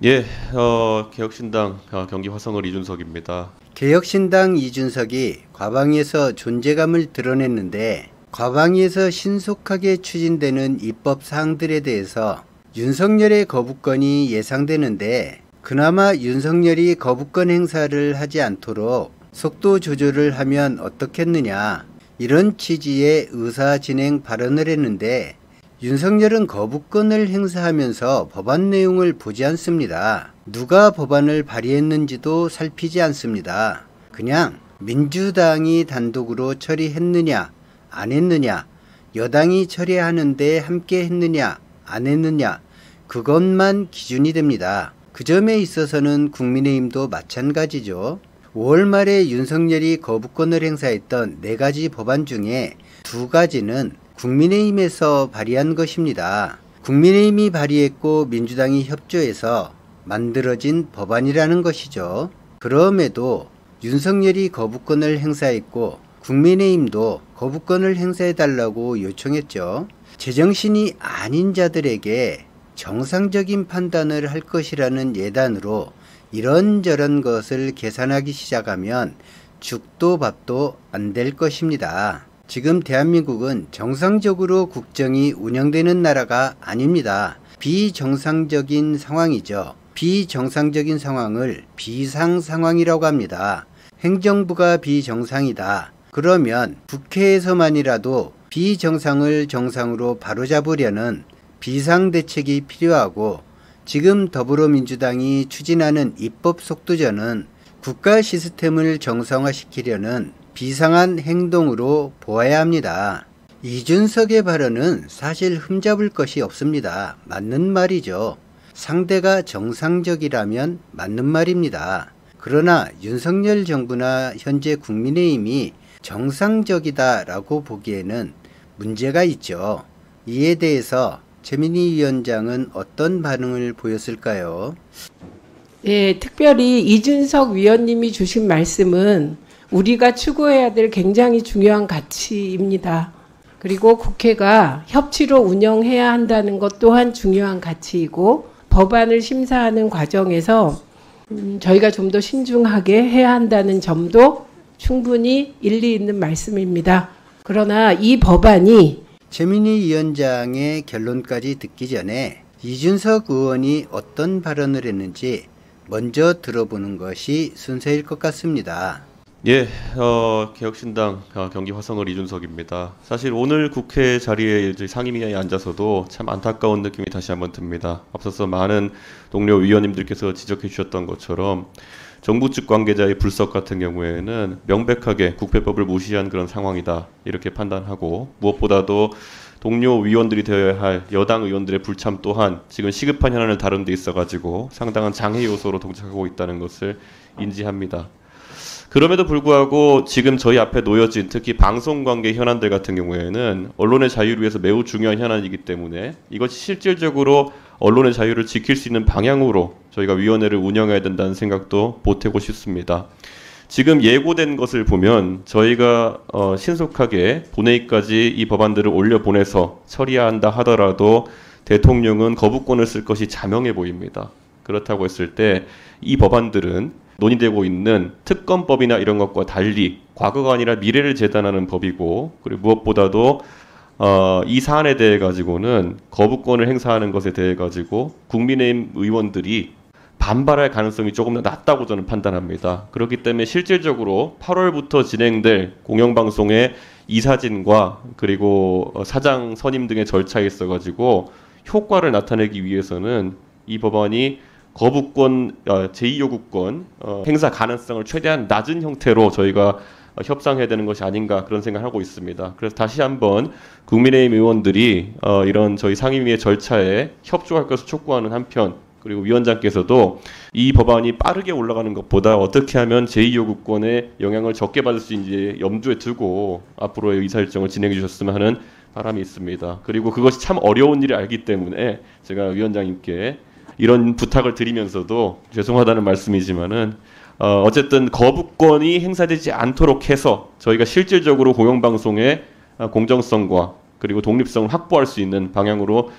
예, 개혁신당 경기 화성을 이준석입니다. 개혁신당 이준석이 과방위에서 존재감을 드러냈는데 과방위에서 신속하게 추진되는 입법 사항들에 대해서 윤석열의 거부권이 예상되는데 그나마 윤석열이 거부권 행사를 하지 않도록 속도 조절을 하면 어떻겠느냐 이런 취지의 의사진행 발언을 했는데 윤석열은 거부권을 행사하면서 법안 내용을 보지 않습니다. 누가 법안을 발의했는지도 살피지 않습니다. 그냥 민주당이 단독으로 처리했느냐 안 했느냐, 여당이 처리하는데 함께 했느냐 안 했느냐 그것만 기준이 됩니다. 그 점에 있어서는 국민의힘도 마찬가지죠. 5월 말에 윤석열이 거부권을 행사했던 4가지 법안 중에 2가지는 국민의힘에서 발의한 것입니다. 국민의힘이 발의했고 민주당이 협조해서 만들어진 법안이라는 것이죠. 그럼에도 윤석열이 거부권을 행사했고 국민의힘도 거부권을 행사해달라고 요청했죠. 제정신이 아닌 자들에게 정상적인 판단을 할 것이라는 예단으로 이런저런 것을 계산하기 시작하면 죽도 밥도 안 될 것입니다. 지금 대한민국은 정상적으로 국정이 운영되는 나라가 아닙니다. 비정상적인 상황이죠. 비정상적인 상황을 비상 상황이라고 합니다. 행정부가 비정상이다. 그러면 국회에서만이라도 비정상을 정상으로 바로잡으려는 비상대책이 필요하고 지금 더불어민주당이 추진하는 입법 속도전은 국가 시스템을 정상화시키려는 비상한 행동으로 보아야 합니다. 이준석의 발언은 사실 흠잡을 것이 없습니다. 맞는 말이죠. 상대가 정상적이라면 맞는 말입니다. 그러나 윤석열 정부나 현재 국민의힘이 정상적이다라고 보기에는 문제가 있죠. 이에 대해서 최민희 위원장은 어떤 반응을 보였을까요? 예, 특별히 이준석 위원님이 주신 말씀은 우리가 추구해야 될 굉장히 중요한 가치입니다. 그리고 국회가 협치로 운영해야 한다는 것 또한 중요한 가치이고 법안을 심사하는 과정에서 저희가 좀 더 신중하게 해야 한다는 점도 충분히 일리 있는 말씀입니다. 그러나 이 법안이 최민희 위원장의 결론까지 듣기 전에 이준석 의원이 어떤 발언을 했는지 먼저 들어보는 것이 순서일 것 같습니다. 예, 개혁신당 경기 화성을 이준석입니다. 사실 오늘 국회 자리에 상임위에 앉아서도 참 안타까운 느낌이 다시 한번 듭니다. 앞서서 많은 동료 위원님들께서 지적해 주셨던 것처럼 정부 측 관계자의 불석 같은 경우에는 명백하게 국회법을 무시한 그런 상황이다 이렇게 판단하고 무엇보다도 동료 위원들이 되어야 할 여당 의원들의 불참 또한 지금 시급한 현안을 다룬 데 있어가지고 상당한 장애 요소로 동작하고 있다는 것을 인지합니다. 그럼에도 불구하고 지금 저희 앞에 놓여진 특히 방송관계 현안들 같은 경우에는 언론의 자유를 위해서 매우 중요한 현안이기 때문에 이것이 실질적으로 언론의 자유를 지킬 수 있는 방향으로 저희가 위원회를 운영해야 된다는 생각도 보태고 싶습니다. 지금 예고된 것을 보면 저희가 신속하게 본회의까지 이 법안들을 올려보내서 처리한다 하더라도 대통령은 거부권을 쓸 것이 자명해 보입니다. 그렇다고 했을 때 이 법안들은 논의되고 있는 특검법이나 이런 것과 달리 과거가 아니라 미래를 재단하는 법이고 그리고 무엇보다도 이 사안에 대해 가지고는 거부권을 행사하는 것에 대해 가지고 국민의힘 의원들이 반발할 가능성이 조금 더 낮다고 저는 판단합니다. 그렇기 때문에 실질적으로 8월부터 진행될 공영방송의 이사진과 그리고 사장 선임 등의 절차에 있어 가지고 효과를 나타내기 위해서는 이 법안이 거부권, 제2요구권 행사 가능성을 최대한 낮은 형태로 저희가 협상해야 되는 것이 아닌가 그런 생각을 하고 있습니다. 그래서 다시 한번 국민의힘 의원들이 이런 저희 상임위의 절차에 협조할 것을 촉구하는 한편 그리고 위원장께서도 이 법안이 빠르게 올라가는 것보다 어떻게 하면 제2요구권에 영향을 적게 받을 수 있는지 염두에 두고 앞으로의 의사일정을 진행해 주셨으면 하는 바람이 있습니다. 그리고 그것이 참 어려운 일을 알기 때문에 제가 위원장님께 이런 부탁을 드리면서도 죄송하다는 말씀이지만은 어쨌든 거부권이 행사되지 않도록 해서 저희가 실질적으로 공영방송의 공정성과 그리고 독립성을 확보할 수 있는 방향으로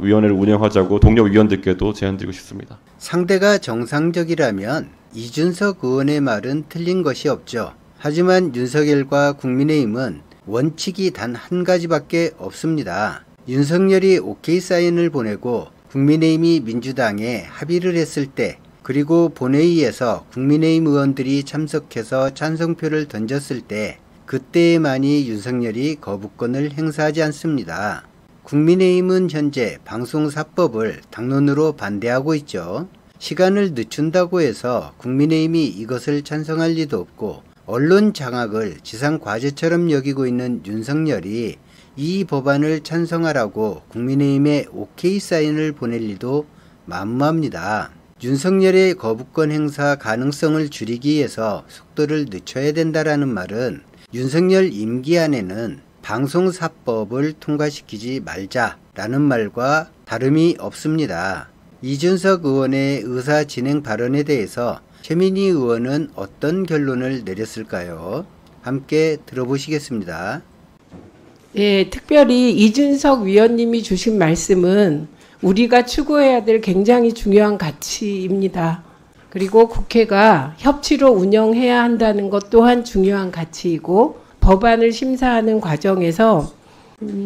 위원회를 운영하자고 동료 위원들께도 제안드리고 싶습니다. 상대가 정상적이라면 이준석 의원의 말은 틀린 것이 없죠. 하지만 윤석열과 국민의힘은 원칙이 단 한 가지밖에 없습니다. 윤석열이 오케이 사인을 보내고 국민의힘이 민주당에 합의를 했을 때, 그리고 본회의에서 국민의힘 의원들이 참석해서 찬성표를 던졌을 때, 그때에만이 윤석열이 거부권을 행사하지 않습니다. 국민의힘은 현재 방송사법을 당론으로 반대하고 있죠. 시간을 늦춘다고 해서 국민의힘이 이것을 찬성할 리도 없고, 언론 장악을 지상과제처럼 여기고 있는 윤석열이 이 법안을 찬성하라고 국민의힘에 오케이 사인을 보낼 리도 만무합니다. 윤석열의 거부권 행사 가능성을 줄이기 위해서 속도를 늦춰야 된다라는 말은 윤석열 임기 안에는 방송사법을 통과시키지 말자라는 말과 다름이 없습니다. 이준석 의원의 의사 진행 발언에 대해서 최민희 의원은 어떤 결론을 내렸을까요? 함께 들어보시겠습니다. 예, 특별히 이준석 위원님이 주신 말씀은 우리가 추구해야 될 굉장히 중요한 가치입니다. 그리고 국회가 협치로 운영해야 한다는 것 또한 중요한 가치이고, 법안을 심사하는 과정에서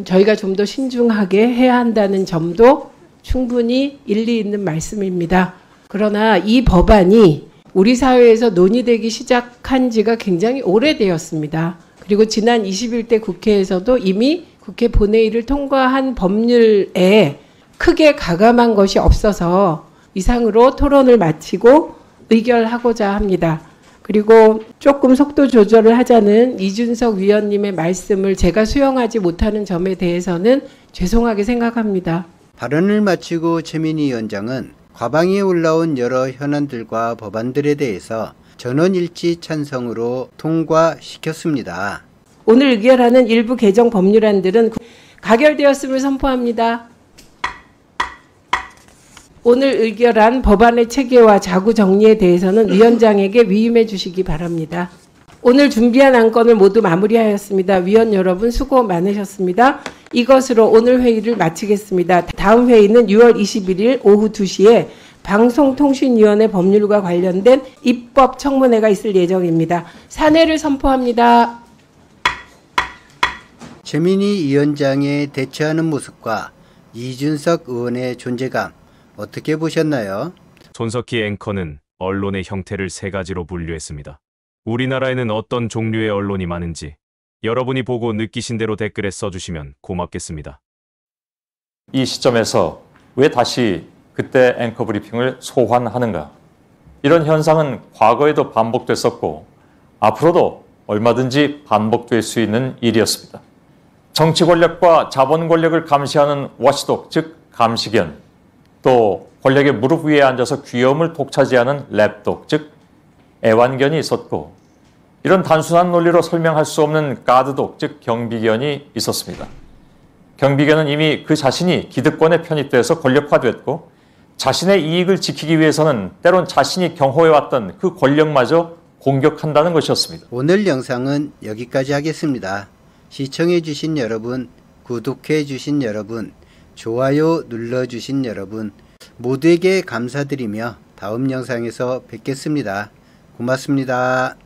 저희가 좀 더 신중하게 해야 한다는 점도 충분히 일리 있는 말씀입니다. 그러나 이 법안이 우리 사회에서 논의되기 시작한 지가 굉장히 오래되었습니다. 그리고 지난 21대 국회에서도 이미 국회 본회의를 통과한 법률에 크게 가감한 것이 없어서 이상으로 토론을 마치고 의결하고자 합니다. 그리고 조금 속도 조절을 하자는 이준석 위원님의 말씀을 제가 수용하지 못하는 점에 대해서는 죄송하게 생각합니다. 발언을 마치고 최민희 위원장은 과방위에 올라온 여러 현안들과 법안들에 대해서 전원일치 찬성으로 통과시켰습니다. 오늘 의결하는 일부 개정 법률안들은 가결되었음을 선포합니다. 오늘 의결한 법안의 체계와 자구 정리에 대해서는 위원장에게 위임해 주시기 바랍니다. 오늘 준비한 안건을 모두 마무리하였습니다. 위원 여러분 수고 많으셨습니다. 이것으로 오늘 회의를 마치겠습니다. 다음 회의는 6월 21일 오후 2시에 방송통신위원회 법률과 관련된 입법 청문회가 있을 예정입니다. 사내를 선포합니다. 최민희 위원장의 대처하는 모습과 이준석 의원의 존재감 어떻게 보셨나요? 손석희 앵커는 언론의 형태를 세 가지로 분류했습니다. 우리나라에는 어떤 종류의 언론이 많은지 여러분이 보고 느끼신 대로 댓글에 써주시면 고맙겠습니다. 이 시점에서 왜 다시 그때 앵커 브리핑을 소환하는가? 이런 현상은 과거에도 반복됐었고 앞으로도 얼마든지 반복될 수 있는 일이었습니다. 정치 권력과 자본 권력을 감시하는 워치독, 즉 감시견, 또 권력의 무릎 위에 앉아서 귀여움을 독차지하는 랩독, 즉 애완견이 있었고, 이런 단순한 논리로 설명할 수 없는 가드독, 즉 경비견이 있었습니다. 경비견은 이미 그 자신이 기득권에 편입돼서 권력화됐고, 자신의 이익을 지키기 위해서는 때론 자신이 경호해왔던 그 권력마저 공격한다는 것이었습니다. 오늘 영상은 여기까지 하겠습니다. 시청해주신 여러분, 구독해주신 여러분, 좋아요 눌러주신 여러분 모두에게 감사드리며 다음 영상에서 뵙겠습니다. 고맙습니다.